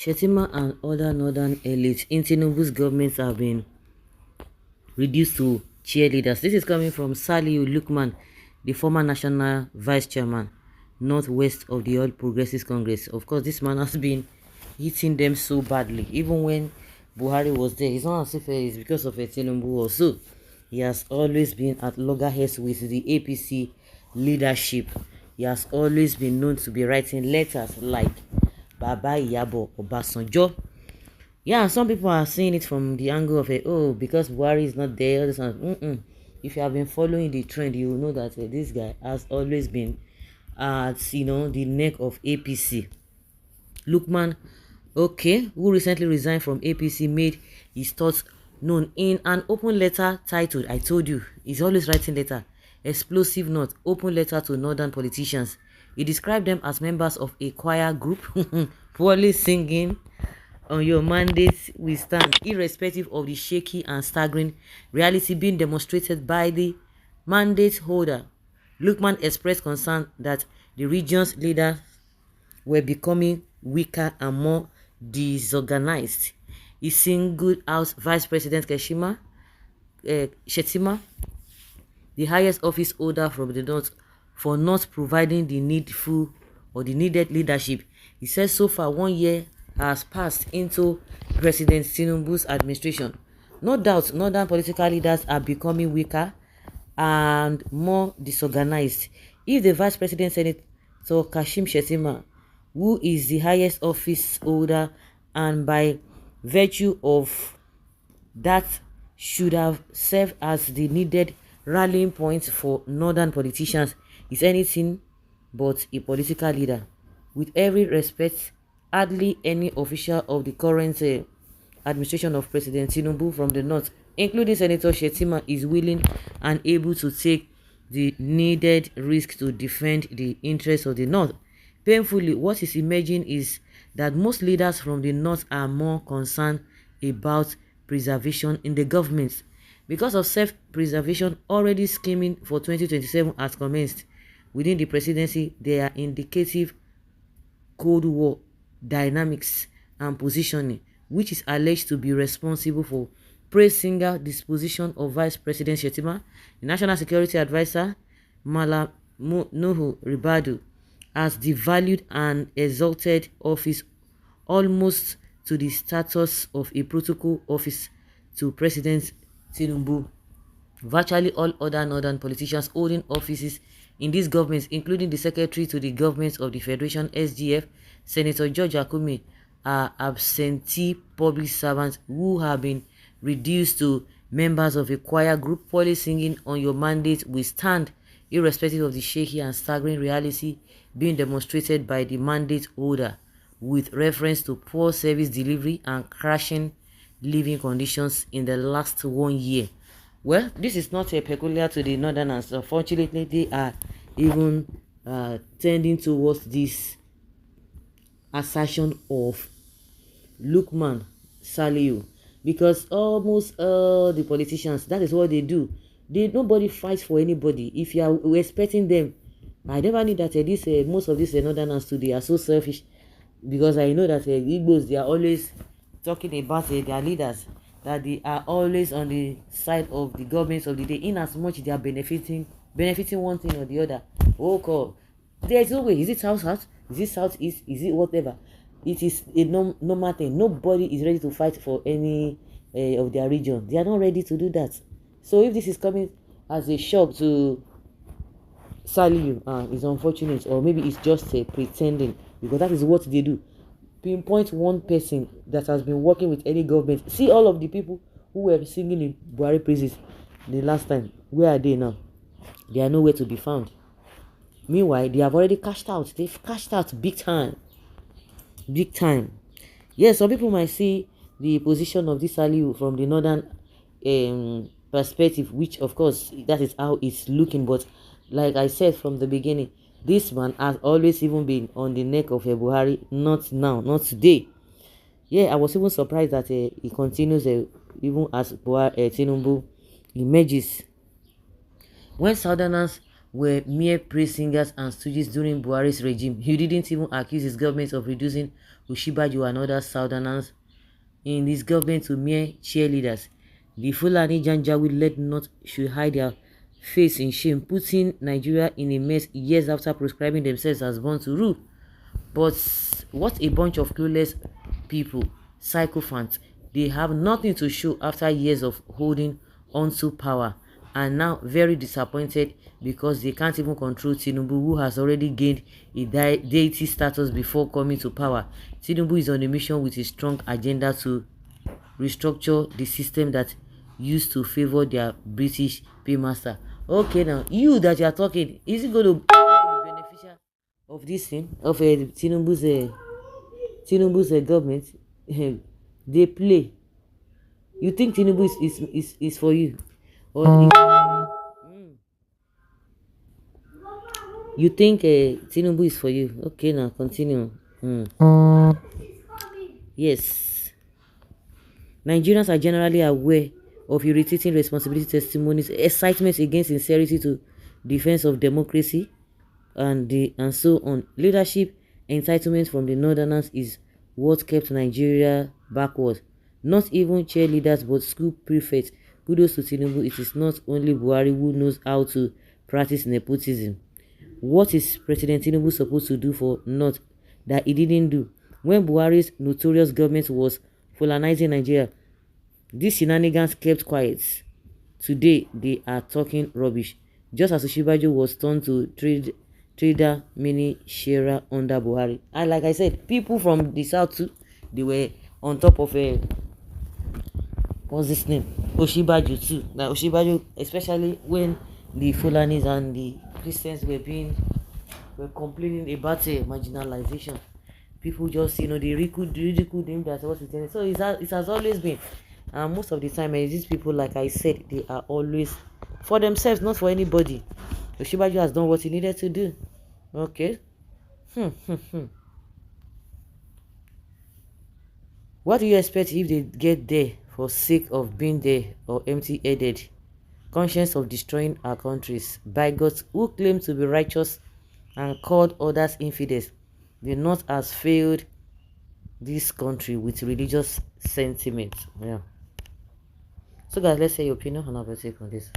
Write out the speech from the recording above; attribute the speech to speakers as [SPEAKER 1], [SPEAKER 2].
[SPEAKER 1] Shettima and other northern elites in Tinubu's government have been reduced to cheerleaders. This is coming from Saliu Lukman, the former national vice chairman, northwest of the All Progressives Congress. Of course, this man has been hitting them so badly. Even when Buhari was there, it's not as if it's because of a Tinubu or so. He has always been at loggerheads with the APC leadership. He has always been known to be writing letters like Baba Iyabo Obasanjo. Yeah, some people are seeing it from the angle of because Buhari is not there. If you have been following the trend, you will know that this guy has always been at the neck of APC. Lukman, who recently resigned from APC, made his thoughts known in an open letter titled, I told you, he's always writing letter, explosive note, open letter to northern politicians. He described them as members of a choir group, poorly singing. On your mandate we stand, irrespective of the shaky and staggering reality being demonstrated by the mandate holder. Lukman expressed concern that the region's leaders were becoming weaker and more disorganized. He singled out Vice President Shettima, the highest office holder from the north, for not providing the needful or the needed leadership. He said so far 1 year has passed into President Tinubu's administration. No doubt, northern political leaders are becoming weaker and more disorganized. If the Vice President Senator Kashim Shettima, who is the highest office holder and by virtue of that should have served as the needed rallying point for northern politicians, is anything but a political leader. With every respect, hardly any official of the current administration of President Tinubu from the north, including Senator Shettima, is willing and able to take the needed risk to defend the interests of the north. Painfully, what is emerging is that most leaders from the north are more concerned about preservation in the government. Because of self-preservation, already scheming for 2027 has commenced within the presidency. There are indicative Cold War dynamics and positioning, which is alleged to be responsible for praise singer disposition of Vice President Shettima. The National Security Advisor Malam Nuhu Ribadu has devalued and exalted office almost to the status of a protocol office to President Tinubu. Virtually all other northern politicians holding offices in these governments, including the Secretary to the Government of the Federation (SGF), Senator George Akume, are absentee public servants who have been reduced to members of a choir group, poorly singing on your mandate we stand, irrespective of the shaky and staggering reality being demonstrated by the mandate holder, with reference to poor service delivery and crashing living conditions in the last 1 year. Well, this is not peculiar to the northerners. Unfortunately, they are even tending towards this assertion of Lukman Saliu, because almost all the politicians, that is what they do. Nobody fights for anybody. If you are expecting them, I never knew that most of these northerners today are so selfish, because I know that Igbos, they are always talking about their leaders, that they are always on the side of the governments of the day, in as much they are benefiting one thing or the other. God, there is no way. Is it south, is it southeast, is it whatever? It is a normal thing. Nobody is ready to fight for any of their region. They are not ready to do that. So if this is coming as a shock to Saliu, it's unfortunate, or maybe it's just pretending, because that is what they do. Pinpoint one person that has been working with any government. See all of the people who were singing in Buhari praises the last time. Where are they now? They are nowhere to be found. Meanwhile, they have already cashed out. They've cashed out big time. Big time. Yes, some people might see the position of this Saliu from the northern perspective, which of course that is how it's looking. But like I said from the beginning, this man has always even been on the neck of Buhari, not now, not today. Yeah, I was even surprised that he continues even as Tinubu emerges. When Southerners were mere praise singers and stooges during Buhari's regime. You didn't even accuse his government of reducing Osinbajo and other Southerners in his government to mere cheerleaders. The Fulani Janjaweed led North should hide their face in shame, putting Nigeria in a mess years after prescribing themselves as born to rule. But what a bunch of clueless people, sycophants. They have nothing to show after years of holding onto power, and now very disappointed because they can't even control Tinubu, who has already gained a deity status before coming to power. Tinubu is on a mission with a strong agenda to restructure the system that used to favor their British paymaster. Okay, now you that you are talking, is it going to be beneficial of this thing of Tinubu's government? They play. You think Tinubu is for you, or you think Tinubu is for you? Okay, now continue. Yes, Nigerians are generally aware of irritating responsibility testimonies, excitement against sincerity to defense of democracy, and so on. Leadership entitlement from the Northerners is what kept Nigeria backward. Not even cheerleaders, but school prefects. Kudos to Tinubu. It is not only Buhari who knows how to practice nepotism. What is President Tinubu supposed to do for North that he didn't do? When Buhari's notorious government was colonizing Nigeria, these shenanigans kept quiet. Today, they are talking rubbish. Just as Osinbajo was turned to trader mini sharer under Buhari. And like I said, people from the south too, they were on top of a what's this name? Osinbajo too. Now Osinbajo, especially when the Fulanis and the Christians were complaining about marginalization. People just they ridicule him. That's what it's saying. So it has always been. And most of the time, these people, like I said, they are always for themselves, not for anybody. Osinbajo has done what he needed to do. Okay. What do you expect if they get there for sake of being there or empty-headed? Conscious of destroying our countries. Bigots who claim to be righteous and called others infidels. The North has failed this country with religious sentiment. Yeah. So guys, let's say your opinion on our take on this.